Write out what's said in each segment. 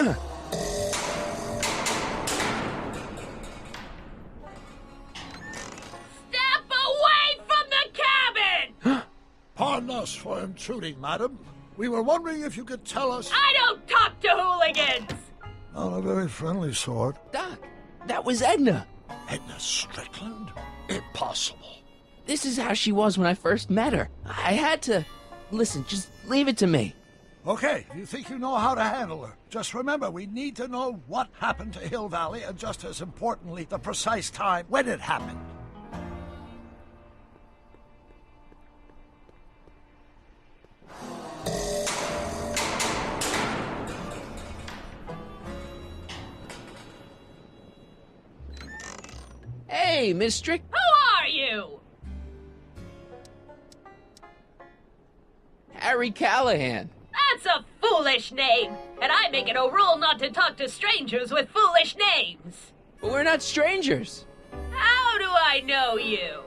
away from the cabin! Pardon us for intruding, madam. We were wondering if you could tell us... I don't talk to hooligans! Not a very friendly sort. Doc, that was Edna. Edna Strickland? Impossible. This is how she was when I first met her. I had to... Listen, just leave it to me. Okay, you think you know how to handle her. Just remember, we need to know what happened to Hill Valley, and just as importantly, the precise time when it happened. Hey, Miss Strick... Who are you? Harry Callahan. That's a foolish name, and I make it a rule not to talk to strangers with foolish names. But we're not strangers. How do I know you?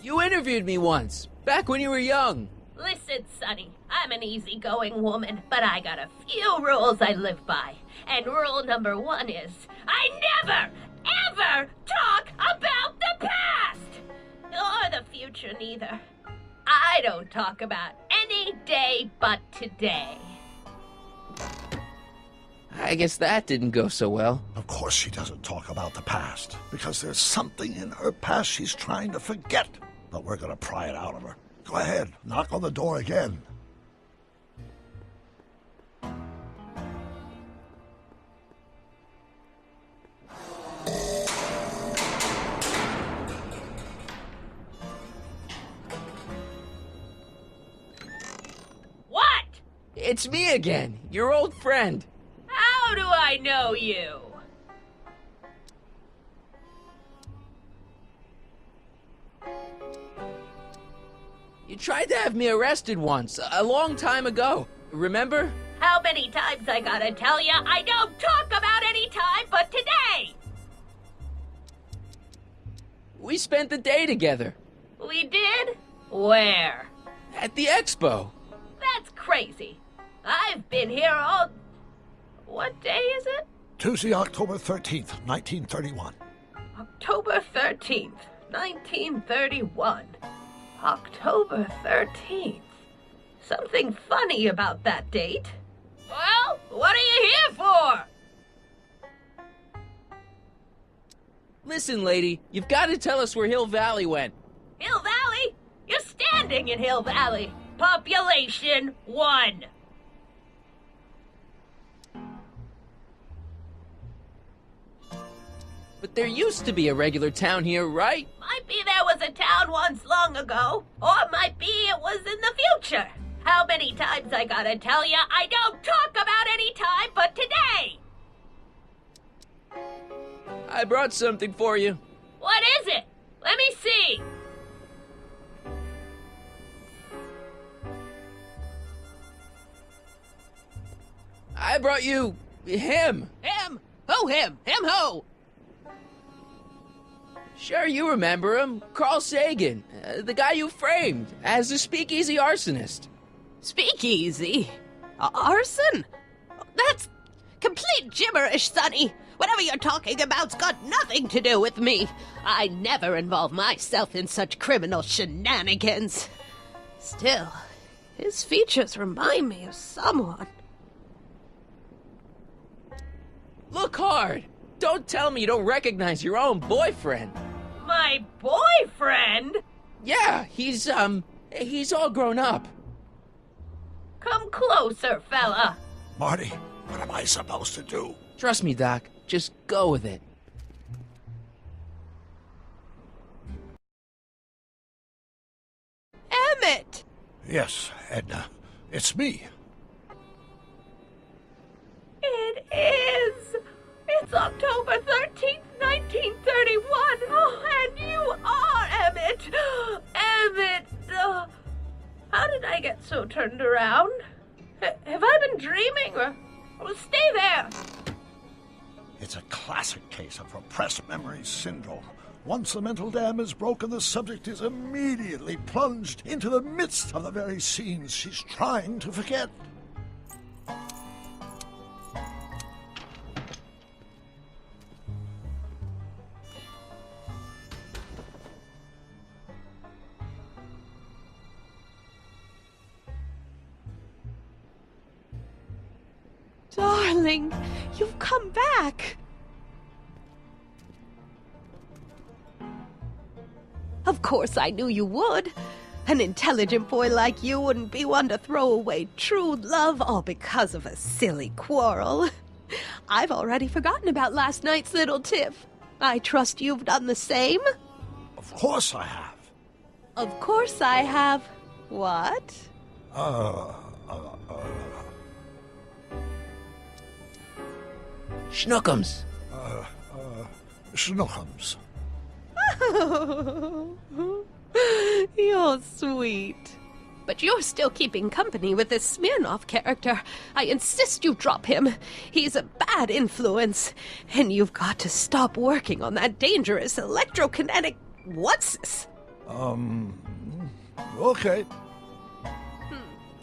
You interviewed me once, back when you were young. Listen, Sonny, I'm an easygoing woman, but I got a few rules I live by. And rule number 1 is, I never, ever talk about the past! Or the future, neither. I don't talk about any day but today. I guess that didn't go so well. Of course she doesn't talk about the past, because there's something in her past she's trying to forget. But we're gonna pry it out of her. Go ahead, knock on the door again. What? It's me again, your old friend. How do I know you? You tried to have me arrested once, a long time ago. Remember? How many times I gotta tell ya I don't talk about any time but today? We spent the day together. We did? Where? At the expo. That's crazy. I've been here all... What day is it? Tuesday, October 13th, 1931. October 13th, 1931. October 13th. Something funny about that date. Well, what are you here for? Listen, lady, you've got to tell us where Hill Valley went. Hill Valley? You're standing in Hill Valley. Population 1. But there used to be a regular town here, right? Might be there was a town once long ago, or might be it was in the future. How many times I gotta tell ya I don't talk about any time but today? I brought something for you. What is it? Let me see. I brought you... him. Him? Who him? Him who? Sure, you remember him. Carl Sagan, the guy you framed as a speakeasy arsonist. Speakeasy? Arson? That's complete gibberish, Sonny. Whatever you're talking about's got nothing to do with me. I never involve myself in such criminal shenanigans. Still, his features remind me of someone. Look hard. Don't tell me you don't recognize your own boyfriend. My boyfriend? Yeah, he's all grown up. Come closer, fella. Marty, what am I supposed to do? Trust me, Doc. Just go with it. Emmett! Yes, Edna. It's me. It is. It's October 13th, 1931. Oh, and you are Emmett. Emmett. How did I get so turned around? Have I been dreaming? Or stay there. It's a classic case of repressed memory syndrome. Once the mental dam is broken, the subject is immediately plunged into the midst of the very scenes she's trying to forget. darling, you've come back. Of course I knew you would. An intelligent boy like you wouldn't be one to throw away true love all because of a silly quarrel. I've already forgotten about last night's little tiff. I trust you've done the same? Of course I have. Of course I have. What? Schnookums. Schnookums. You're sweet. But you're still keeping company with this Smirnoff character. I insist you drop him. He's a bad influence. And you've got to stop working on that dangerous electrokinetic... What's this? Okay.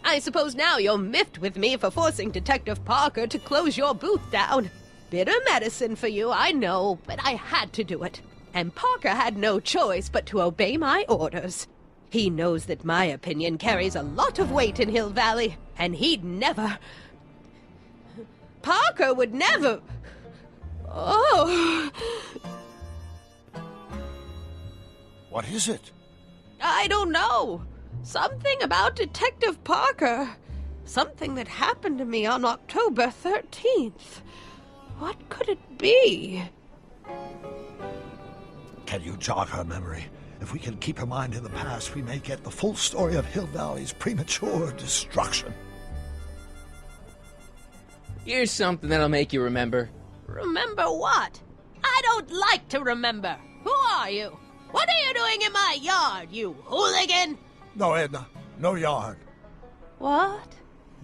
I suppose now you're miffed with me for forcing Detective Parker to close your booth down. Bitter medicine for you, I know, but I had to do it. And Parker had no choice but to obey my orders. He knows that my opinion carries a lot of weight in Hill Valley, and he'd never... Parker would never... Oh... What is it? I don't know. Something about Detective Parker. Something that happened to me on October 13th. What could it be? Can you jog her memory? If we can keep her mind in the past, we may get the full story of Hill Valley's premature destruction. Here's something that'll make you remember. Remember what? I don't like to remember. Who are you? What are you doing in my yard, you hooligan? No, Edna. No yard. What?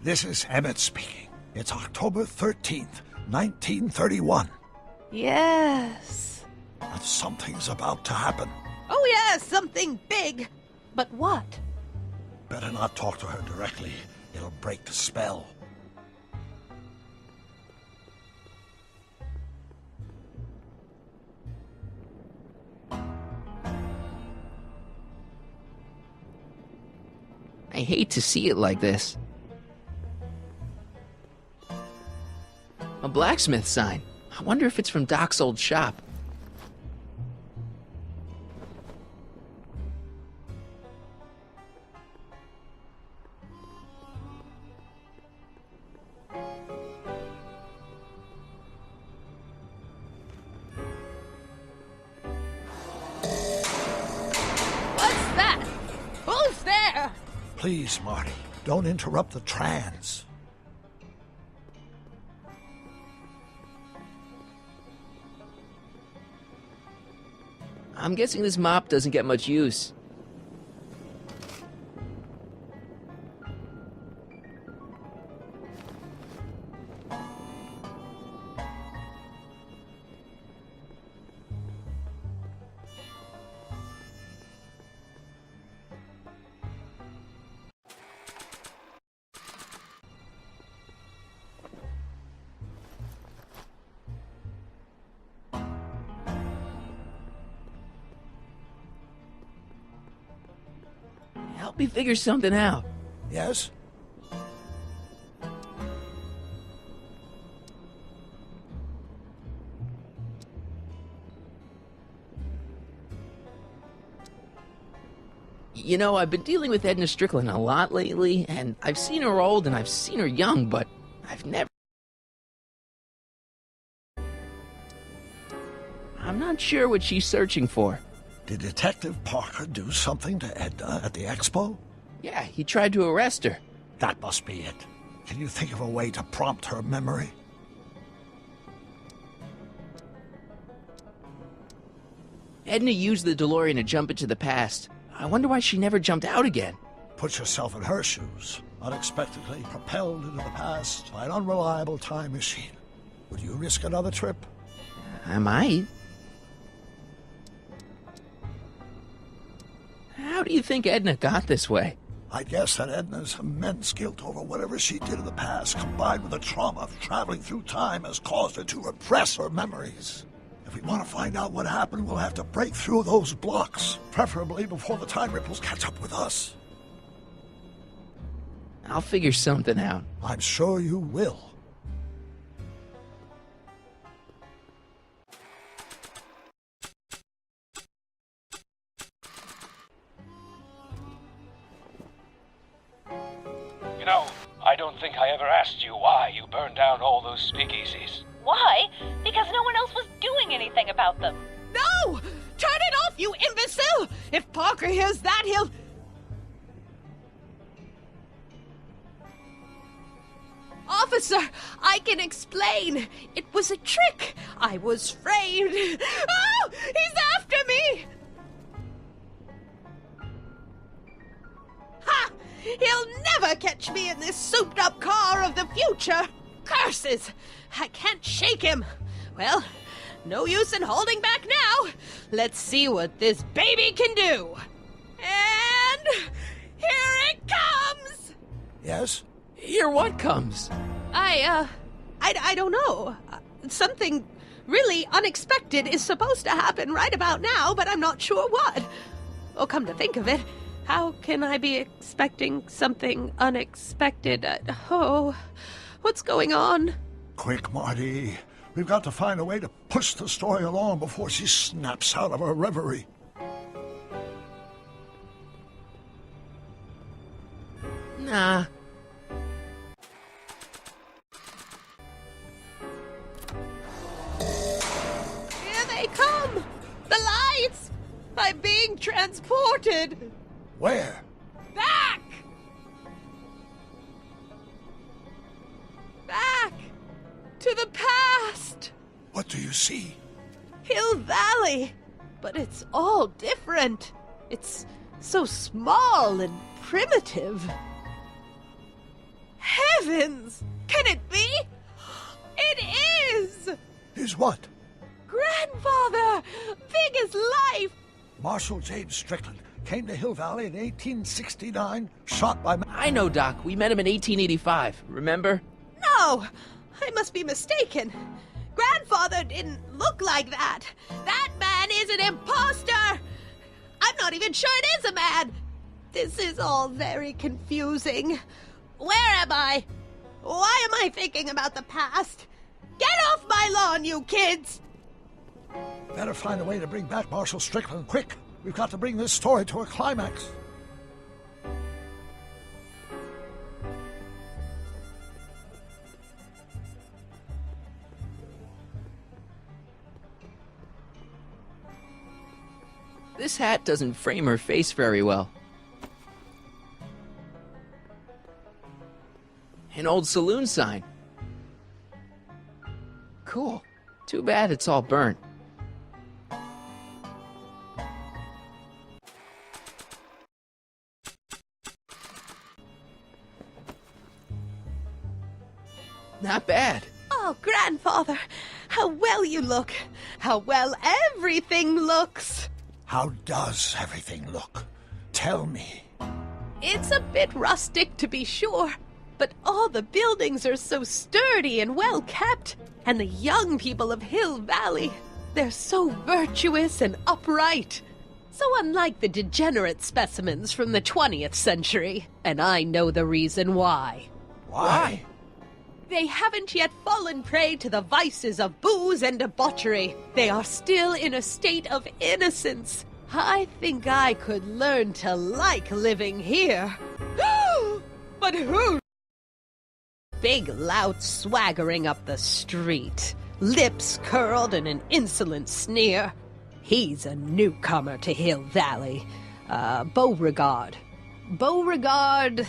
This is Emmett speaking. It's October 13th, 1931. Yes. And something's about to happen. Oh, yes, something big. But what? Better not talk to her directly. It'll break the spell. I hate to see it like this. A blacksmith sign. I wonder if it's from Doc's old shop. What's that? Who's there? Please, Marty, don't interrupt the trance. I'm guessing this mop doesn't get much use. Help me figure something out. Yes? You know, I've been dealing with Edna Strickland a lot lately, and I've seen her old and I've seen her young, but I've never... I'm not sure what she's searching for. Did Detective Parker do something to Edna at the expo? Yeah, he tried to arrest her. That must be it. Can you think of a way to prompt her memory? Edna used the DeLorean to jump into the past. I wonder why she never jumped out again. Put yourself in her shoes. Unexpectedly propelled into the past by an unreliable time machine. Would you risk another trip? I might. How do you think Edna got this way? I guess that Edna's immense guilt over whatever she did in the past, combined with the trauma of traveling through time, has caused her to repress her memories. If we want to find out what happened, we'll have to break through those blocks, preferably before the time ripples catch up with us. I'll figure something out. I'm sure you will. asked you why you burned down all those speakeasies. Why? Because no one else was doing anything about them. No! Turn it off, you imbecile! If Parker hears that, he'll... Officer, I can explain. It was a trick. I was framed. Oh! He's after me! Ha! He'll never catch me in this souped-up car of the future. Curses! I can't shake him. Well, no use in holding back now. Let's see what this baby can do. And here it comes! Yes? Here what comes? I don't know. Something really unexpected is supposed to happen right about now, but I'm not sure what. Oh, come to think of it, how can I be expecting something unexpected? What's going on? Quick, Marty. We've got to find a way to push the story along before she snaps out of her reverie. Nah. Here they come! The lights! I'm being transported! Where? Back! Back! To the past! What do you see? Hill Valley! But it's all different. It's so small and primitive. Heavens! Can it be? It is! Is what? Grandfather! Big as life! Marshal James Strickland came to Hill Valley in 1869, shot by... I know, Doc. We met him in 1885. Remember? No! I must be mistaken. Grandfather didn't look like that. That man is an imposter! I'm not even sure it is a man! This is all very confusing. Where am I? Why am I thinking about the past? Get off my lawn, you kids! Better find a way to bring back Marshal Strickland, quick! We've got to bring this story to a climax. This hat doesn't frame her face very well. An old saloon sign. Cool. Too bad it's all burnt. Not bad. Oh, Grandfather, how well you look. How well everything looks. How does everything look? Tell me. It's a bit rustic, to be sure, but all the buildings are so sturdy and well kept. And the young people of Hill Valley, they're so virtuous and upright. So unlike the degenerate specimens from the 20th century. And I know the reason why. Why? They haven't yet fallen prey to the vices of booze and debauchery. They are still in a state of innocence. I think I could learn to like living here. But who? Big lout swaggering up the street, lips curled in an insolent sneer. He's a newcomer to Hill Valley. Beauregard. Beauregard...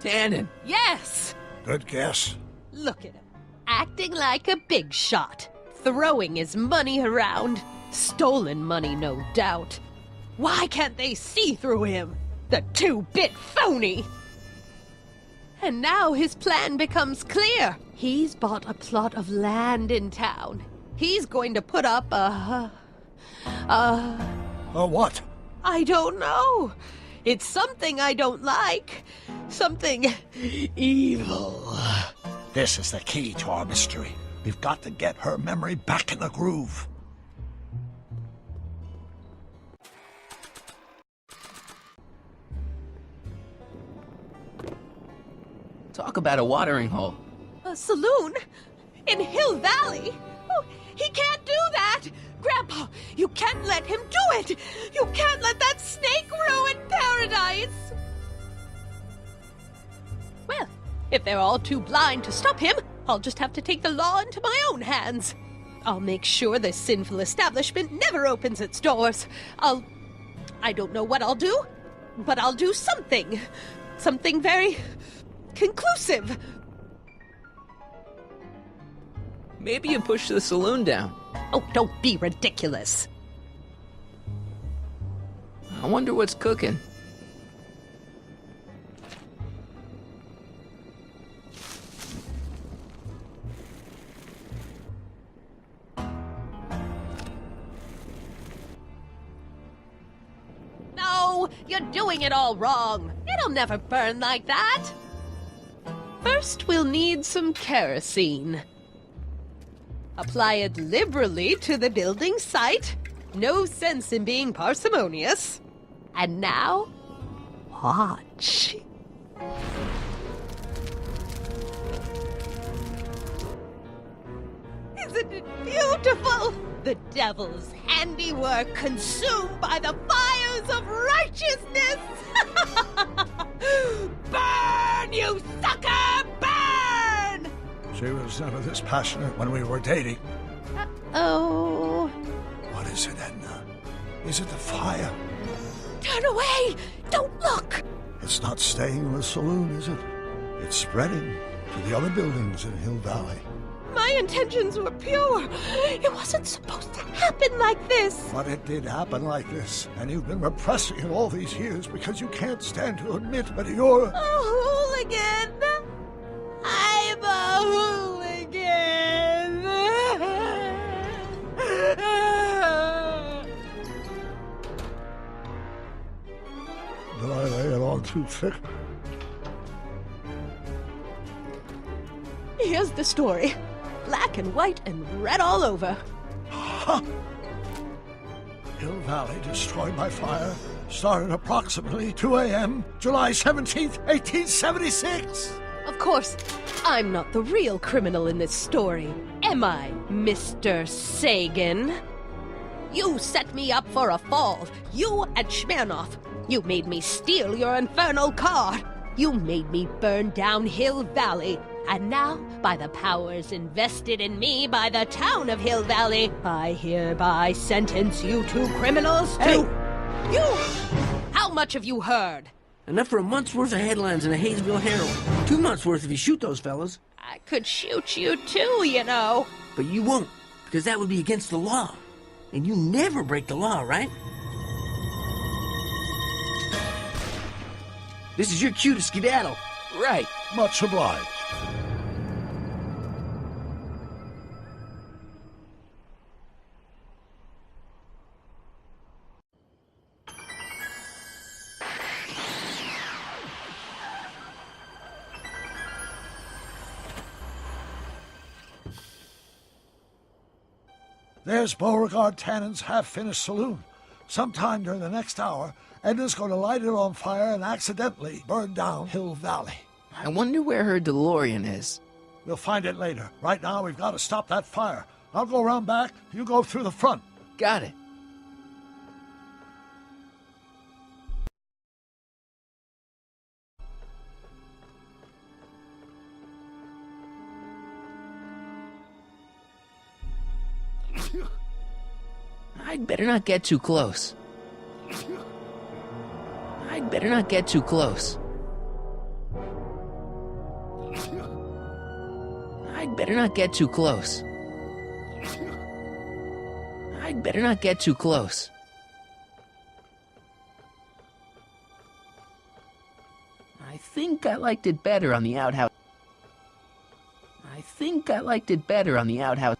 Tannen. Yes! Good guess. Look at him, acting like a big shot, throwing his money around. Stolen money, no doubt. Why can't they see through him? The two-bit phony! And now his plan becomes clear. He's bought a plot of land in town. He's going to put up a what? I don't know. It's something I don't like. Something evil. This is the key to our mystery. We've got to get her memory back in the groove. Talk about a watering hole. A saloon? In Hill Valley? Oh, he can't do that! Grandpa, you can't let him do it! You can't let that snake ruin paradise! Well, If they're all too blind to stop him, I'll just have to take the law into my own hands. I'll make sure this sinful establishment never opens its doors. I don't know what I'll do, but I'll do something. Something very conclusive. Maybe you push the saloon down. Oh, don't be ridiculous. I wonder what's cooking. No, you're doing it all wrong. It'll never burn like that. First, we'll need some kerosene. Apply it liberally to the building site. No sense in being parsimonious. And now, watch. Isn't it beautiful? The devil's handiwork consumed by the fires of righteousness. Burn, you sucker, burn! She was never this passionate when we were dating. Oh. What is it, Edna? Is it the fire? Turn away! Don't look! It's not staying in the saloon, is it? It's spreading to the other buildings in Hill Valley. My intentions were pure. It wasn't supposed to happen like this. But it did happen like this, and you've been repressing it all these years because you can't stand to admit that you're... A hooligan. I'm a hooligan. Did I lay it on too thick? Here's the story. Black and white and red all over. Huh. Hill Valley destroyed by fire started approximately 2 a.m., July 17th, 1876. Of course, I'm not the real criminal in this story, am I, Mr. Sagan? You set me up for a fall. You and Smirnoff. You made me steal your infernal car. You made me burn down Hill Valley. And now, by the powers invested in me by the town of Hill Valley, I hereby sentence you two criminals to... Hey! You! How much have you heard? Enough for a month's worth of headlines in a Hayesville Herald. 2 months worth if you shoot those fellas. I could shoot you too, you know. But you won't, because that would be against the law. And you never break the law, right? This is your cue to skedaddle. Right. Much obliged. There's Beauregard Tannen's half-finished saloon. Sometime during the next hour, Edna's going to light it on fire and accidentally burn down Hill Valley. I wonder where her DeLorean is. We'll find it later. Right now, we've got to stop that fire. I'll go around back. You go through the front. Got it. I'd better not get too close. I'd better not get too close. I'd better not get too close. I'd better not get too close. I think I liked it better on the outhouse. I think I liked it better on the outhouse.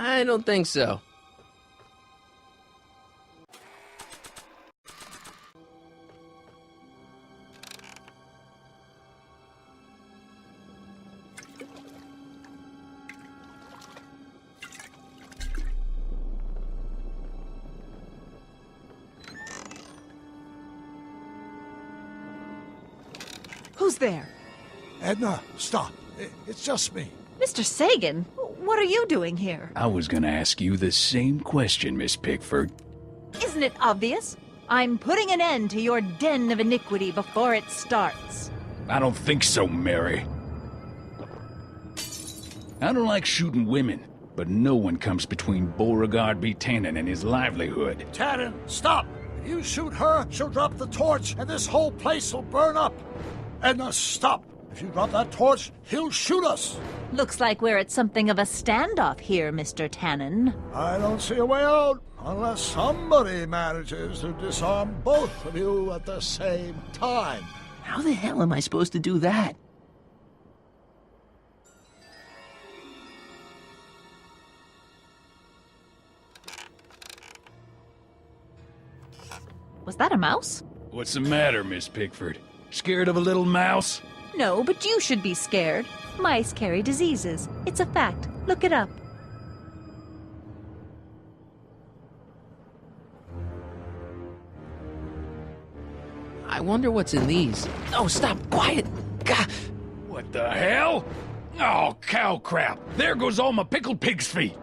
I don't think so. Who's there? Edna, stop. It's just me. Mr. Sagan, what are you doing here? I was gonna ask you the same question, Miss Pickford. Isn't it obvious? I'm putting an end to your den of iniquity before it starts. I don't think so, Mary. I don't like shooting women, but no one comes between Beauregard B. Tannen and his livelihood. Tannen, stop! If you shoot her, she'll drop the torch, and this whole place will burn up. Edna, stop! If you drop that torch, he'll shoot us! Looks like we're at something of a standoff here, Mr. Tannen. I don't see a way out, unless somebody manages to disarm both of you at the same time. How the hell am I supposed to do that? Was that a mouse? What's the matter, Miss Pickford? Scared of a little mouse? No, but you should be scared. Mice carry diseases. It's a fact. Look it up. I wonder what's in these. Oh, stop! Quiet! Gah! What the hell? Oh, cow crap! There goes all my pickled pig's feet!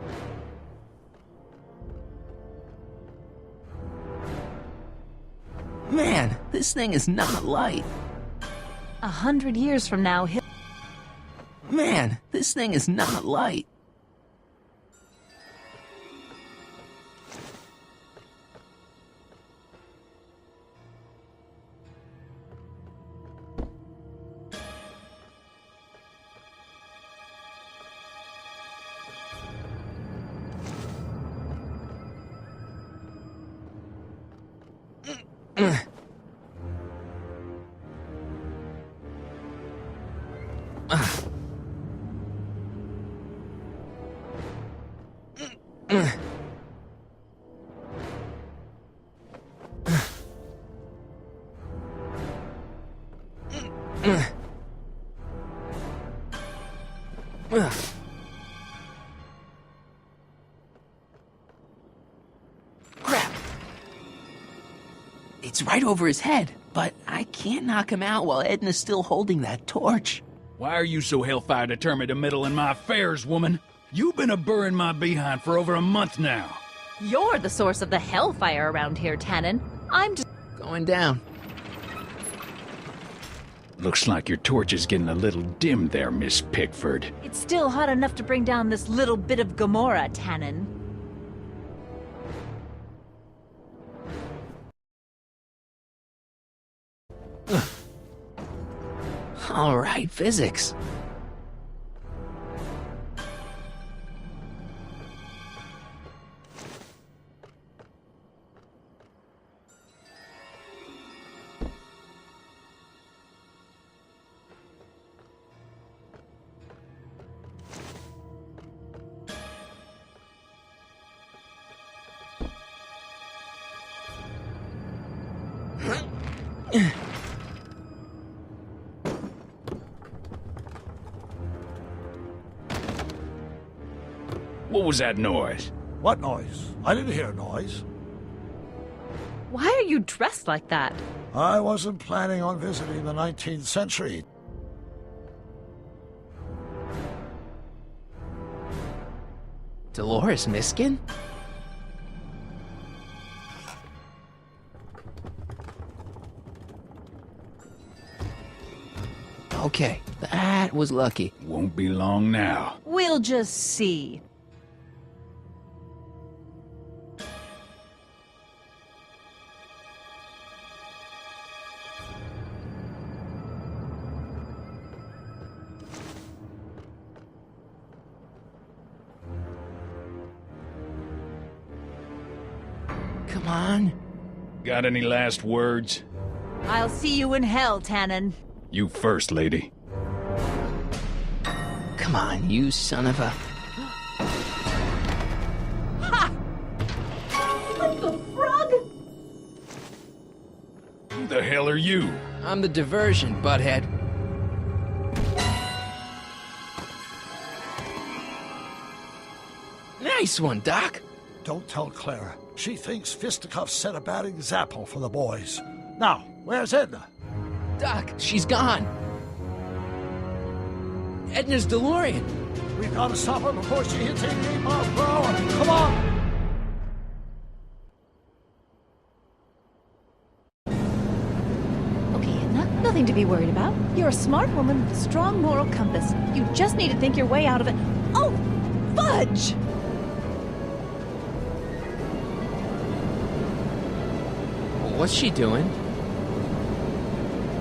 Man, this thing is not light. 100 years from now, he'll... Man, this thing is not light. Crap! It's right over his head, but I can't knock him out while Edna's still holding that torch. Why are you so hellfire determined to meddle in my affairs, woman? You've been a-burring my behind for over a month now. You're the source of the hellfire around here, Tannen. I'm just... Going down. Looks like your torch is getting a little dim there, Miss Pickford. It's still hot enough to bring down this little bit of Gomorrah, Tannen. All right, physics. What was that noise? What noise? I didn't hear a noise. Why are you dressed like that? I wasn't planning on visiting the 19th century. Dolores Miskin? Okay, that was lucky. Won't be long now. We'll just see. Come on. Got any last words? I'll see you in hell, Tannen. You first, lady. Come on, you son of a... the hell are you? I'm the diversion, butthead. Nice one, Doc. Don't tell Clara. She thinks fisticuffs set a bad example for the boys. Now, where's Edna? Doc, she's gone. Edna's DeLorean. We've got to stop her before she hits 88 miles per hour. Come on! Okay, Edna, nothing to be worried about. You're a smart woman with a strong moral compass. You just need to think your way out of it. Oh, fudge! What's she doing?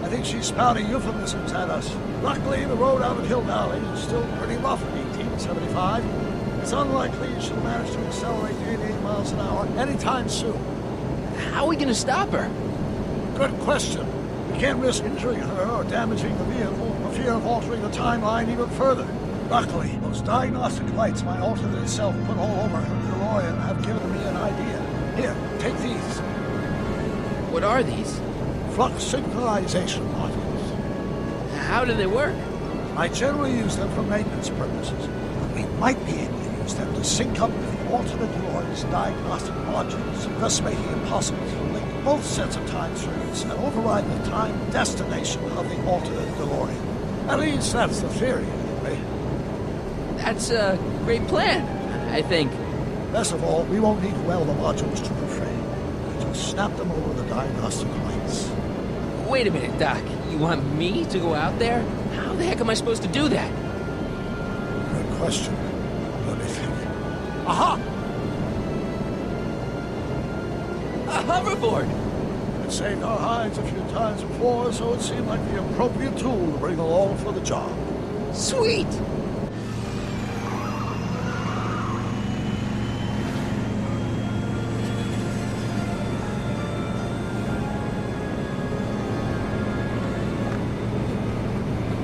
I think she's spouting euphemisms at us. Luckily, the road out of Hill Valley is still pretty rough in 1875. It's unlikely she'll manage to accelerate to 88 miles an hour anytime soon. How are we gonna stop her? Good question. We can't risk injuring her or damaging the vehicle for fear of altering the timeline even further. Luckily, those diagnostic lights my alternate self put all over her DeLorean have given me an idea. Here, take these. What are these? Flux synchronization modules. How do they work? I generally use them for maintenance purposes, but we might be able to use them to sync up with the alternate DeLorean's diagnostic modules, thus making it possible to link both sets of time streams and override the time destination of the alternate DeLorean. At least that's the theory, anyway. That's a great plan, I think. Best of all, we won't need to weld the modules to the frame. We'll just snap them over the diagnostic lights. Wait a minute, Doc. You want me to go out there? How the heck am I supposed to do that? Good question. Let me think. Aha! A hoverboard! It saved our hides a few times before, so it seemed like the appropriate tool to bring along for the job. Sweet!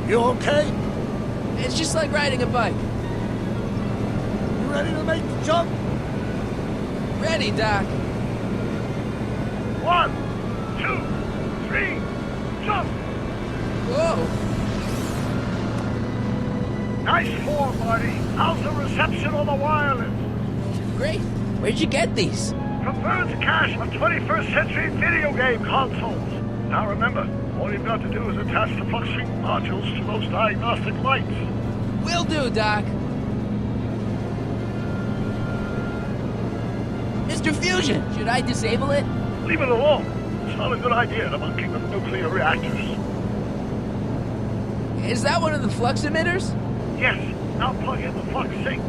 You okay? It's just like riding a bike. You ready to make the jump? Ready, Doc. 1, 2, 3, jump! Whoa! Nice form, Marty. How's the reception on the wireless? Great. Where'd you get these? From Bird's cache of 21st century video game consoles. Now remember, all you've got to do is attach the flux sync modules to those diagnostic lights. Will do, Doc. Mr. Fusion, should I disable it? Leave it alone. It's not a good idea to monkey with nuclear reactors. Is that one of the flux emitters? Yes, now plug in the flux sync.